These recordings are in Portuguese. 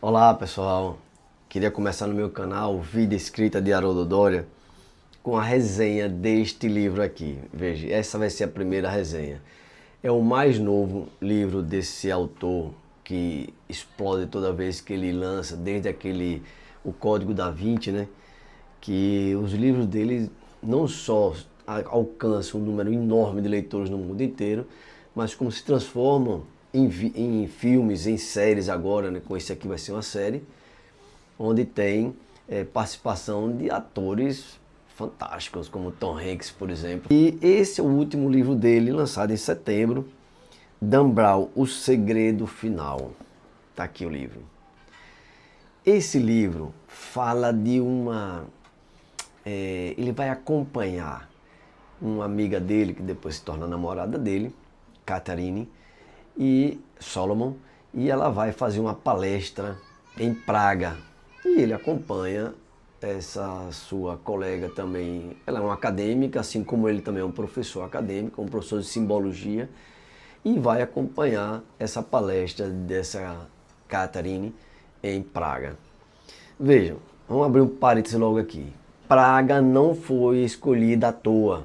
Olá pessoal, queria começar no meu canal Vida Escrita de Haroldo Dória com a resenha deste livro aqui. Veja, essa vai ser a primeira resenha. É o mais novo livro desse autor que explode toda vez que ele lança, desde aquele O Código da Vinci, né? Que os livros dele não só alcançam um número enorme de leitores no mundo inteiro, mas como se transformam em filmes, em séries agora, né? Com esse aqui vai ser uma série, onde tem participação de atores fantásticos, como Tom Hanks, por exemplo. E esse é o último livro dele, lançado em setembro, Dan Brown, O Segredo Final. Tá aqui o livro. Esse livro fala de ele vai acompanhar uma amiga dele, que depois se torna namorada dele, Catherine, e Solomon, e ela vai fazer uma palestra em Praga. E ele acompanha essa sua colega também. Ela é uma acadêmica, assim como ele também é um professor acadêmico, um professor de simbologia, e vai acompanhar essa palestra dessa Catherine em Praga. Vejam, vamos abrir um parênteses logo aqui. Praga não foi escolhida à toa.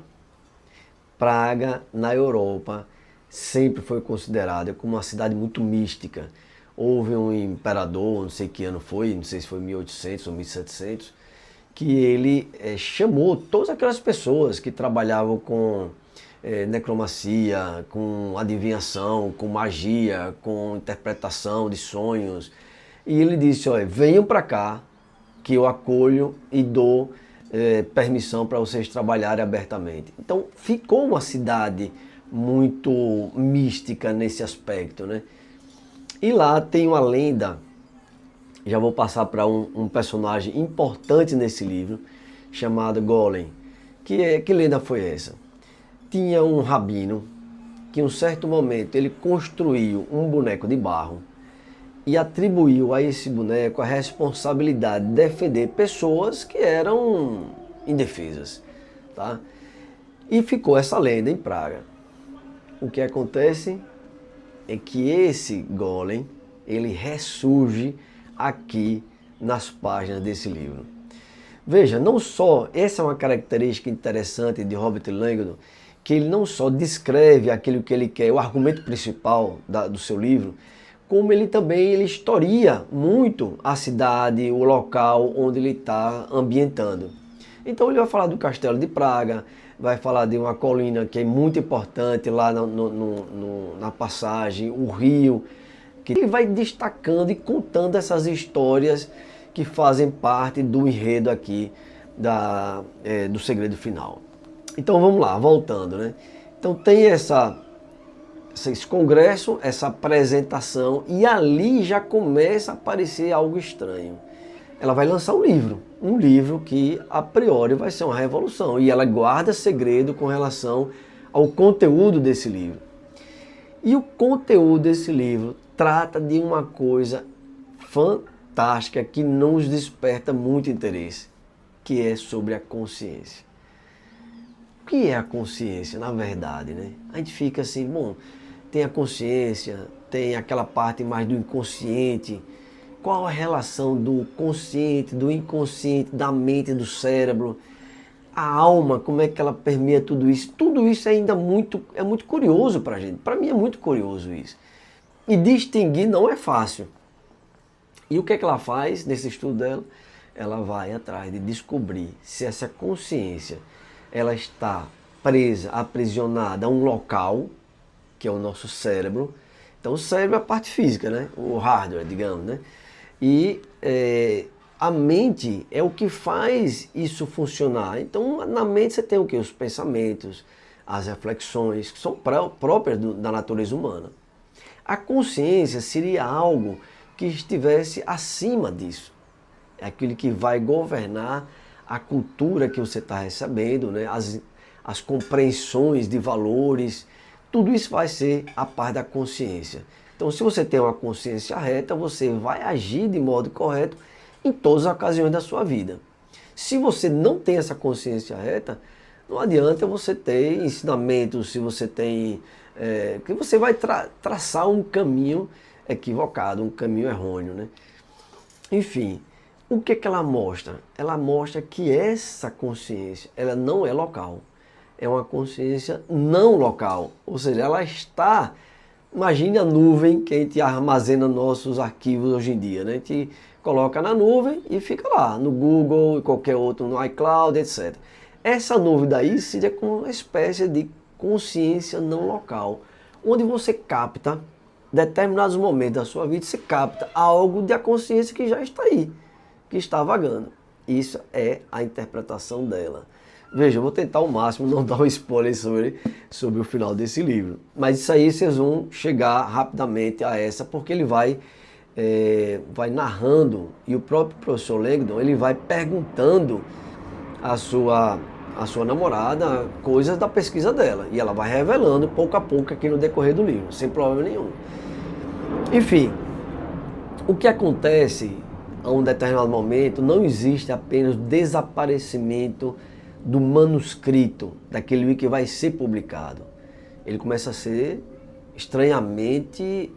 Praga, na Europa, sempre foi considerada como uma cidade muito mística. Houve um imperador, não sei que ano foi, não sei se foi 1800 ou 1700, que ele chamou todas aquelas pessoas que trabalhavam com necromancia, com adivinhação, com magia, com interpretação de sonhos. E ele disse, olha, venham para cá, que eu acolho e dou permissão para vocês trabalharem abertamente. Então ficou uma cidade muito mística nesse aspecto, né? E lá tem uma lenda, já vou passar para um personagem importante nesse livro, chamado Golem. Que lenda foi essa? Tinha um rabino que em um certo momento ele construiu um boneco de barro e atribuiu a esse boneco a responsabilidade de defender pessoas que eram indefesas, tá? E ficou essa lenda em Praga. O que acontece é que esse golem, ele ressurge aqui nas páginas desse livro. Veja, não só, essa é uma característica interessante de Robert Langdon, que ele não só descreve aquilo que ele quer, o argumento principal do seu livro, como ele também historia muito a cidade, o local onde ele está ambientando. Então ele vai falar do Castelo de Praga, vai falar de uma colina que é muito importante lá na passagem, o rio, que ele vai destacando e contando essas histórias que fazem parte do enredo aqui do Segredo Final. Então vamos lá, voltando, né? Então tem esse congresso, essa apresentação, e ali já começa a aparecer algo estranho. Ela vai lançar um livro que a priori vai ser uma revolução, e ela guarda segredo com relação ao conteúdo desse livro. E o conteúdo desse livro trata de uma coisa fantástica que nos desperta muito interesse, que é sobre a consciência. O que é a consciência, na verdade, né? A gente fica assim, bom, tem a consciência, tem aquela parte mais do inconsciente. Qual a relação do consciente, do inconsciente, da mente, do cérebro? A alma, como é que ela permeia tudo isso? Tudo isso ainda é muito curioso para a gente. Para mim é muito curioso isso. E distinguir não é fácil. E o que é que ela faz nesse estudo dela? Ela vai atrás de descobrir se essa consciência ela está presa, aprisionada a um local, que é o nosso cérebro. Então o cérebro é a parte física, né? O hardware, digamos, né? E a mente é o que faz isso funcionar. Então na mente você tem o quê? Os pensamentos, as reflexões, que são próprias da natureza humana. A consciência seria algo que estivesse acima disso. É aquilo que vai governar a cultura que você está recebendo, né? As compreensões de valores. Tudo isso vai ser a parte da consciência. Então, se você tem uma consciência reta, você vai agir de modo correto em todas as ocasiões da sua vida. Se você não tem essa consciência reta, não adianta você ter ensinamentos, se você tem... que você vai traçar um caminho equivocado, um caminho errôneo, né? Enfim, o que que ela mostra? Ela mostra que essa consciência, ela não é local. É uma consciência não local. Ou seja, ela está... Imagine a nuvem que a gente armazena nossos arquivos hoje em dia, né? A gente coloca na nuvem e fica lá, no Google e qualquer outro, no iCloud, etc. Essa nuvem daí seria como uma espécie de consciência não local, onde você capta determinados momentos da sua vida, você capta algo da consciência que já está aí, que está vagando. Isso é a interpretação dela. Veja, eu vou tentar ao máximo não dar um spoiler sobre o final desse livro. Mas isso aí vocês vão chegar rapidamente a essa, porque ele vai narrando, e o próprio professor Langdon, ele vai perguntando à sua namorada coisas da pesquisa dela. E ela vai revelando pouco a pouco aqui no decorrer do livro, sem problema nenhum. Enfim, o que acontece a um determinado momento, não existe apenas desaparecimento do manuscrito, daquele livro que vai ser publicado. Ele começa a ser estranhamente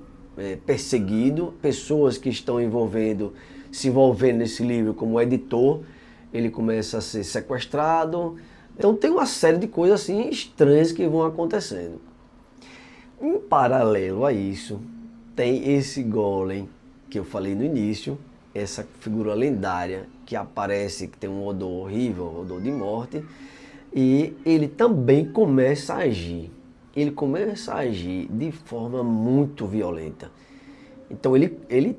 perseguido, pessoas que estão se envolvendo nesse livro como editor, ele começa a ser sequestrado. Então tem uma série de coisas assim estranhas que vão acontecendo. Em paralelo a isso, tem esse golem que eu falei no início, essa figura lendária que aparece, que tem um odor horrível, um odor de morte, e ele também começa a agir. Ele começa a agir de forma muito violenta. Então ele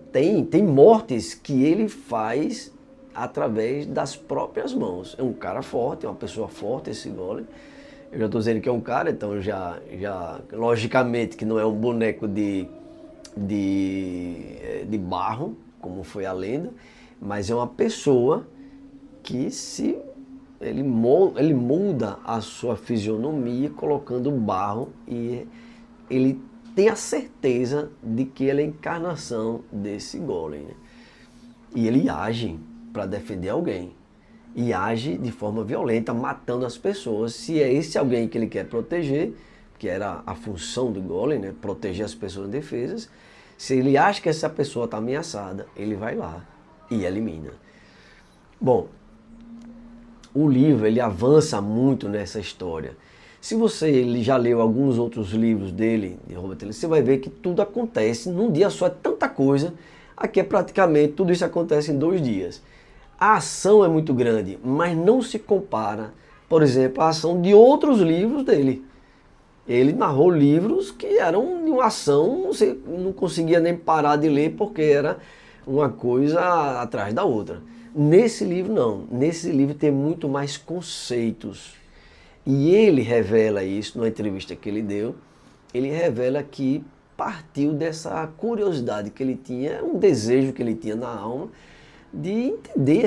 tem mortes que ele faz através das próprias mãos. É um cara forte, é uma pessoa forte esse golem. Eu já estou dizendo que é um cara, então já logicamente que não é um boneco de barro, como foi a lenda, mas é uma pessoa que ele muda a sua fisionomia colocando barro, e ele tem a certeza de que ele é a encarnação desse golem, né? E ele age para defender alguém, e age de forma violenta, matando as pessoas. Se é esse alguém que ele quer proteger, que era a função do golem, né? Proteger as pessoas indefesas, se ele acha que essa pessoa está ameaçada, ele vai lá e elimina. Bom, o livro ele avança muito nessa história. Se ele já leu alguns outros livros dele, de Robert Ellis, você vai ver que tudo acontece num dia só, é tanta coisa. Aqui é praticamente tudo isso acontece em 2 dias. A ação é muito grande, mas não se compara, por exemplo, à ação de outros livros dele. Ele narrou livros que eram de uma ação, você não conseguia nem parar de ler porque era uma coisa atrás da outra. Nesse livro não, nesse livro tem muito mais conceitos. E ele revela isso numa entrevista que ele deu, ele revela que partiu dessa curiosidade que ele tinha, um desejo que ele tinha na alma, de entender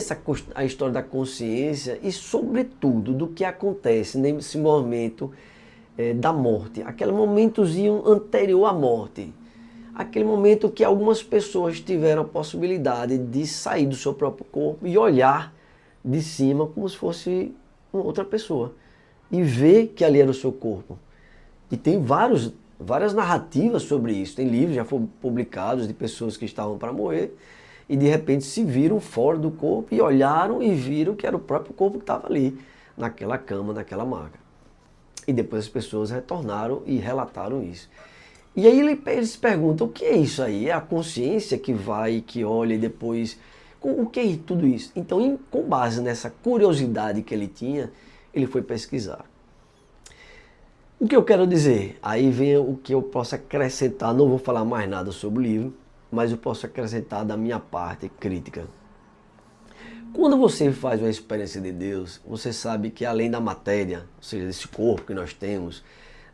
a história da consciência e sobretudo do que acontece nesse momento da morte, aquele momentozinho anterior à morte, aquele momento que algumas pessoas tiveram a possibilidade de sair do seu próprio corpo e olhar de cima como se fosse uma outra pessoa e ver que ali era o seu corpo. E tem várias narrativas sobre isso, tem livros já foram publicados de pessoas que estavam para morrer e de repente se viram fora do corpo e olharam e viram que era o próprio corpo que estava ali, naquela cama, naquela maca. E depois as pessoas retornaram e relataram isso. E aí eles perguntam, o que é isso aí? É a consciência que vai, que olha e depois... O que é tudo isso? Então, com base nessa curiosidade que ele tinha, ele foi pesquisar. O que eu quero dizer? Aí vem o que eu posso acrescentar, não vou falar mais nada sobre o livro, mas eu posso acrescentar da minha parte crítica. Quando você faz uma experiência de Deus, você sabe que além da matéria, ou seja, desse corpo que nós temos,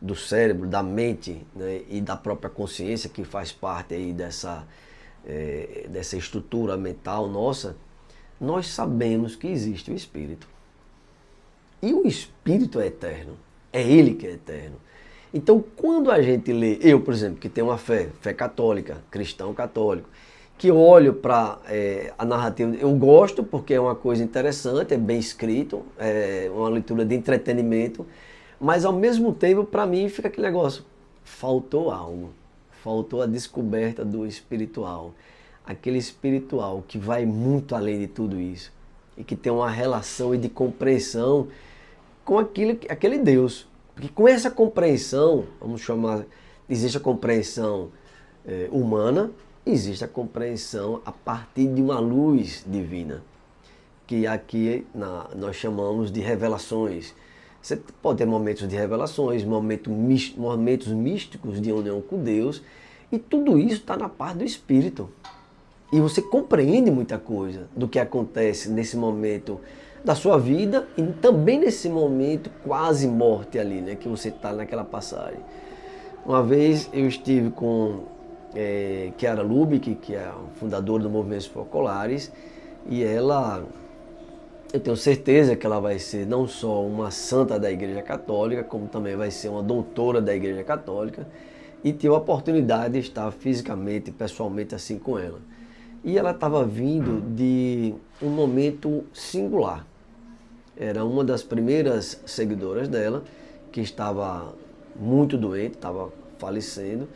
do cérebro, da mente, né, e da própria consciência que faz parte aí dessa estrutura mental nossa, nós sabemos que existe o Espírito. E o Espírito é eterno, é Ele que é eterno. Então quando a gente lê, eu por exemplo, que tenho uma fé católica, cristão católico, que eu olho para a narrativa, eu gosto porque é uma coisa interessante, é bem escrito, é uma leitura de entretenimento, mas ao mesmo tempo para mim fica aquele negócio, faltou algo, faltou a descoberta do espiritual. aquele espiritual que vai muito além de tudo isso e que tem uma relação e de compreensão com aquele Deus. Porque com essa compreensão, vamos chamar, existe a compreensão humana, existe a compreensão a partir de uma luz divina, que aqui nós chamamos de revelações. Você pode ter momentos de revelações, momentos místicos de união com Deus, e tudo isso está na parte do Espírito. E você compreende muita coisa do que acontece nesse momento da sua vida e também nesse momento quase morte ali, né, que você está naquela passagem. Uma vez eu estive com Chiara Lubick, que é a fundadora do Movimentos Focolares, e ela, eu tenho certeza que ela vai ser não só uma santa da Igreja Católica, como também vai ser uma doutora da Igreja Católica, e tive a oportunidade de estar fisicamente, pessoalmente assim com ela. E ela estava vindo de um momento singular. Era uma das primeiras seguidoras dela, que estava muito doente, estava falecendo,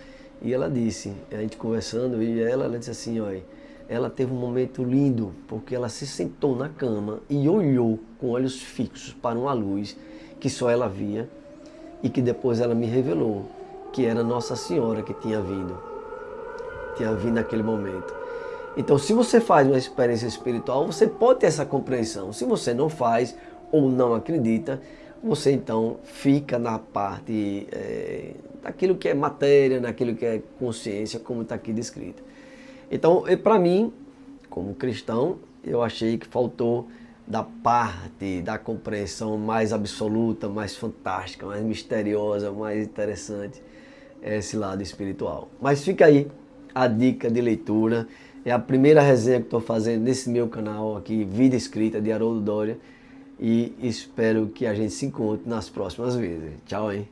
e ela disse, a gente conversando, e ela disse assim, olha, ela teve um momento lindo, porque ela se sentou na cama e olhou com olhos fixos para uma luz que só ela via, e que depois ela me revelou que era Nossa Senhora que tinha vindo naquele momento. Então, se você faz uma experiência espiritual, você pode ter essa compreensão. Se você não faz ou não acredita, você então fica na parte daquilo que é matéria, naquilo que é consciência, como está aqui descrito. Então, para mim, como cristão, eu achei que faltou da parte da compreensão mais absoluta, mais fantástica, mais misteriosa, mais interessante, esse lado espiritual. Mas fica aí a dica de leitura. É a primeira resenha que estou fazendo nesse meu canal aqui, Vida Escrita, de Haroldo Dória. E espero que a gente se encontre nas próximas vezes. Tchau, hein?